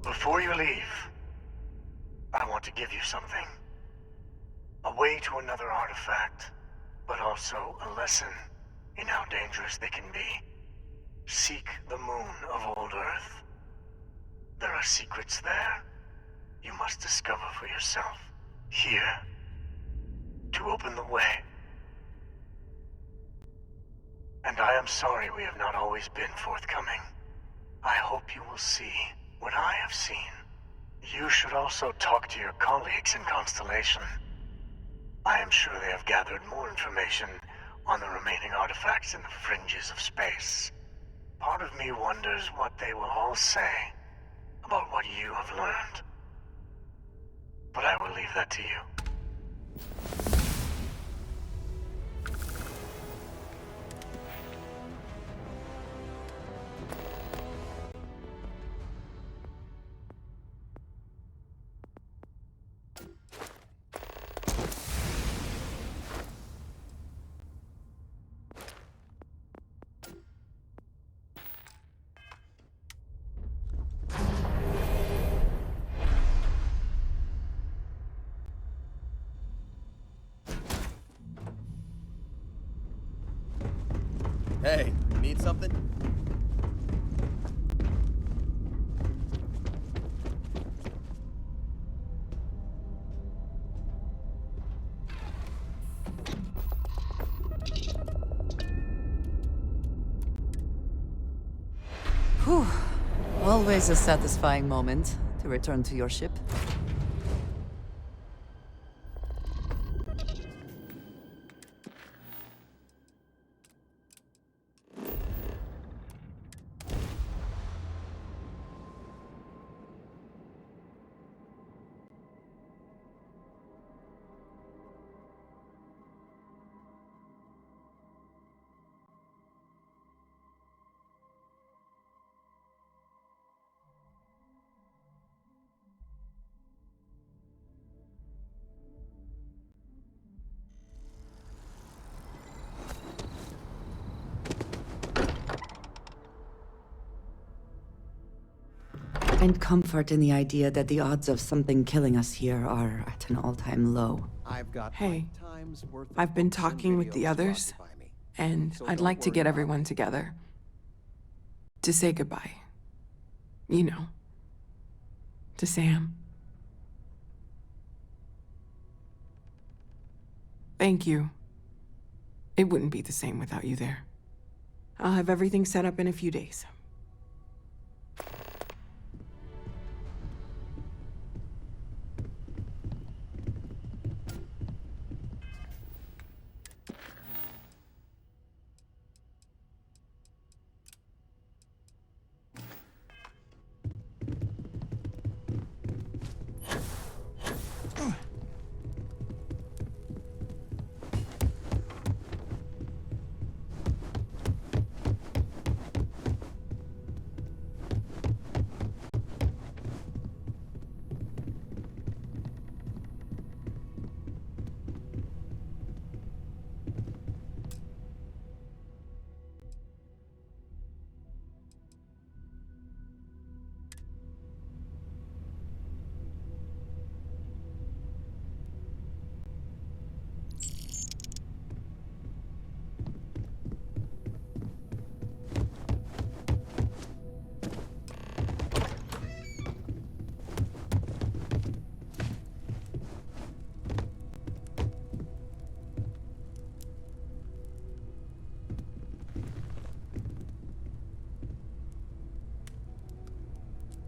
Before you leave, I want to give you something. A way to another artifact, but also a lesson in how dangerous they can be. Seek the moon of Old Earth. There are secrets there you must discover for yourself. Here, to open the way. And I am sorry we have not always been forthcoming. I hope you will see what I have seen. You should also talk to your colleagues in Constellation. I am sure they have gathered more information on the remaining artifacts in the fringes of space. Part of me wonders what they will all say about what you have learned. But I will leave that to you. Hey, need something? Whew. Always a satisfying moment to return to your ship. Find comfort in the idea that the odds of something killing us here are at an all-time low. Hey, I've been talking with the others, and I'd like to get everyone together. To say goodbye. You know. To Sam. Thank you. It wouldn't be the same without you there. I'll have everything set up in a few days.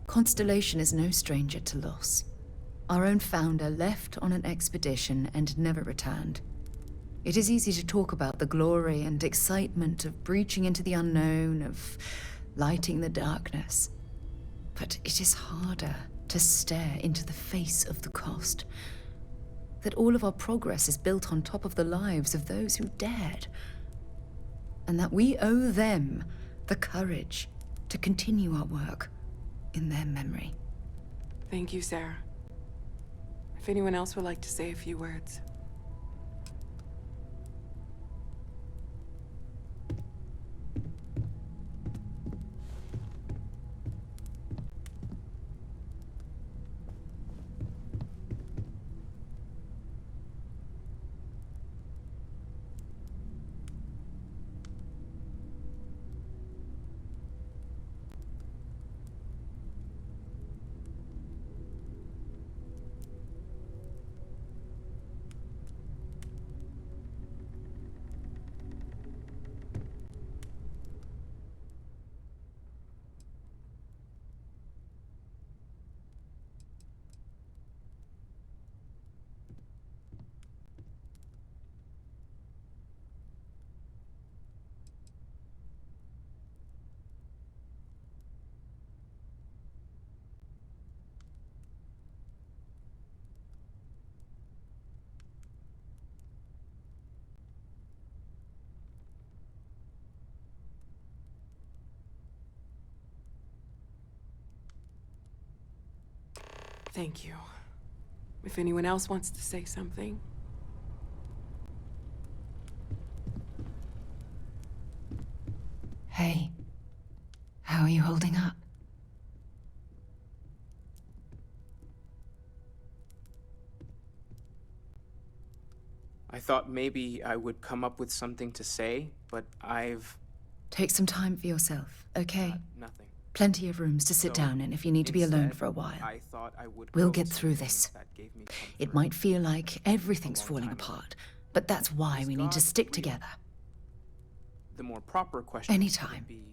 Constellation is no stranger to loss. Our own founder left on an expedition and never returned. It is easy to talk about the glory and excitement of breaching into the unknown, of lighting the darkness. But it is harder to stare into the face of the cost. That all of our progress is built on top of the lives of those who dared. And that we owe them the courage to continue our work in their memory. Thank you, Sarah. If anyone else would like to say a few words. Thank you. If anyone else wants to say something. Hey, how are you holding up? I thought maybe I would come up with something to say, but I've Take some time for yourself, okay? nothing. Plenty of rooms to sit down in if you need to be alone Instead, for a while. I thought I would We'll grow get through something this. that gave me It comfort. might feel like everything's A long falling time ago. apart, but that's why Is we need to God stick real? together. The more proper question Anytime. would be,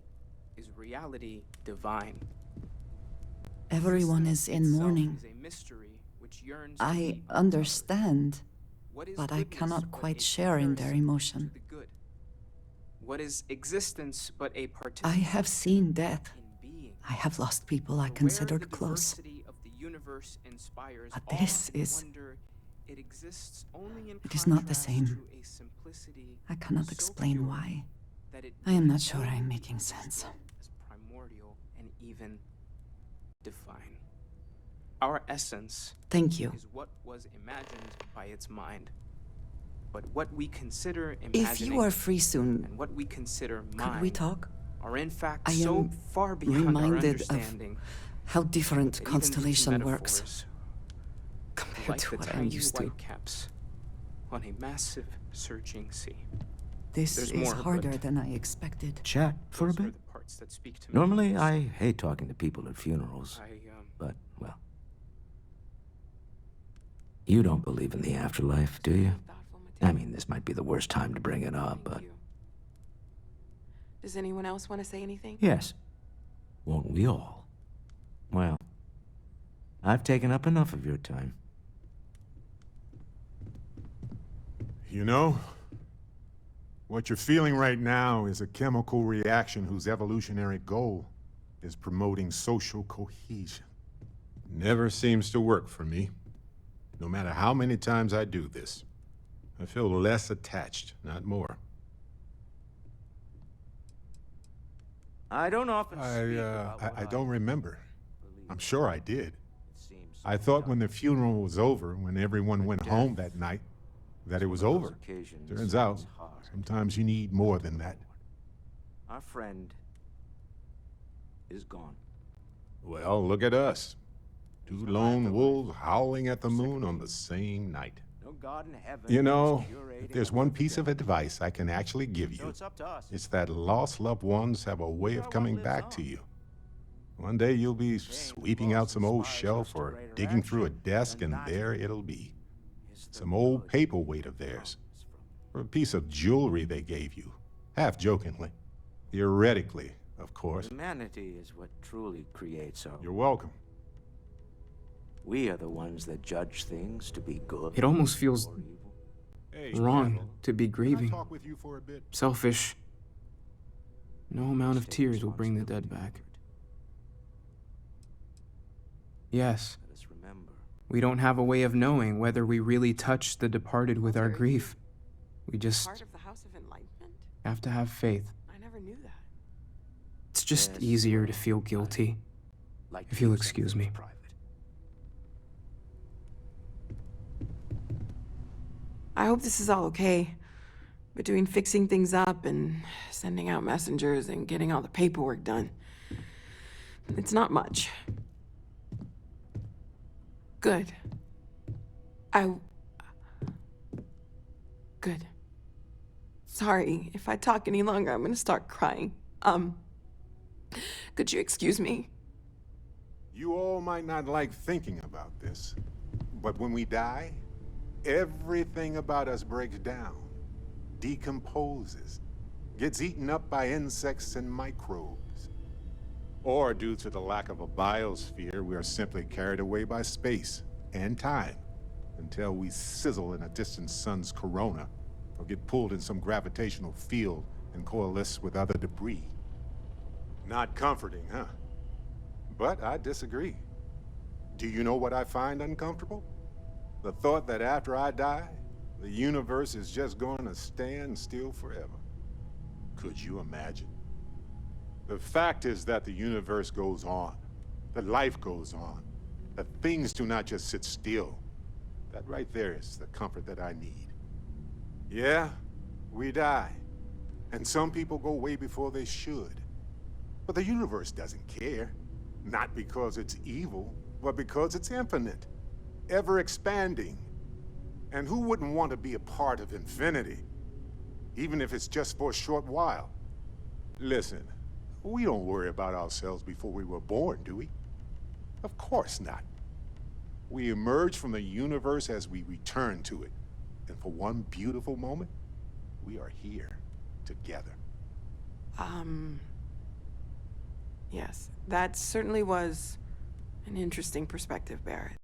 is reality divine? Everyone is Existence in itself mourning. is a mystery which yearns to I be uncovered. understand, What is but I goodness cannot but quite a share in their comparison emotion. to the good? What is existence but a I participation have seen death. in being? I have lost people I For where considered the close. diversity of the universe inspires But awe this and is- wonder, it exists only in It is not the contrast same. to a simplicity I cannot so explain pure why. that it I am not may sure I'm only be making understood sense. as primordial and even divine. Our essence Thank you. is what was imagined by its mind. But what we consider If imagining you are free soon, and what we consider could mind we talk? are in fact I so am far beyond our reminded of understanding how different that even these constellation works metaphors compared like to the what tiny I'm used to. whitecaps on a massive searching sea. This There's is more, harder but- than I expected. Chat for a Those are bit? the parts that speak to me Normally, most. I hate talking to people at funerals, I but, well. You don't believe in the afterlife, do you? Thoughtful I material. mean, this might be the worst time to bring it up, Thank but you. Does anyone else want to say anything? yes. Won't we all? Well, I've taken up enough of your time. You know, what you're feeling right now is a chemical reaction whose evolutionary goal is promoting social cohesion. Never seems to work for me. No matter how many times I do this, I feel less attached, not more. I don't often speak about what I don't remember. believe. I'm sure I did. It seems I so thought when the dark. funeral was over, when everyone went Death home that night, that it was One of those over. occasions Turns out, it's hard. sometimes you need more than that. Our friend is gone. Well, look at us. Two lone wolves howling at the moon on the same night. No God in heaven. You know, is if curating there's a one perfect piece of death. advice I can actually give So you, it's up to us. it's that lost loved ones have a way of coming back to you. One day you'll be sweeping out some old shelf or digging through a desk, and there it'll be. Is the Some old good paperweight of theirs, comes or from. a piece of jewelry they gave you, half jokingly. Theoretically, of course. Humanity is what truly creates our. You're welcome. We are the ones that judge things to be good. It almost feels or evil. Hey, wrong Randall, to be can I grieving. talk with you for a bit? Selfish. No amount of Let's take tears will bring the dead responsibility back. for it. Yes, Let us remember. we don't have a way of knowing whether we really touched the departed with our grief. We just Part of the House of Enlightenment? have to have faith. I never knew that. It's just Yes, easier to well, feel guilty. Like If you'll to keep excuse some me. things private. I hope this is all okay. Between fixing things up and sending out messengers and getting all the paperwork done. It's not much. Good. Good. Sorry, if I talk any longer, I'm gonna start crying. Could you excuse me? You all might not like thinking about this, but when we die, everything about us breaks down, decomposes, gets eaten up by insects and microbes. Or due to the lack of a biosphere, we are simply carried away by space and time until we sizzle in a distant sun's corona or get pulled in some gravitational field and coalesce with other debris. Not comforting, huh? But I disagree. Do you know what I find uncomfortable? The thought that after I die, the universe is just going to stand still forever. Could you imagine? The fact is that the universe goes on, that life goes on, That things do not just sit still. That right there is the comfort that I need. Yeah, we die. And some people go way before they should. But the universe doesn't care. Not because it's evil, but because it's infinite. Ever expanding. And who wouldn't want to be a part of infinity? Even if it's just for a short while. Listen, we don't worry about ourselves before we were born, do we? Of course not. We emerge from the universe as we return to it. And for one beautiful moment, we are here, together. Yes, that certainly was an interesting perspective, Barrett.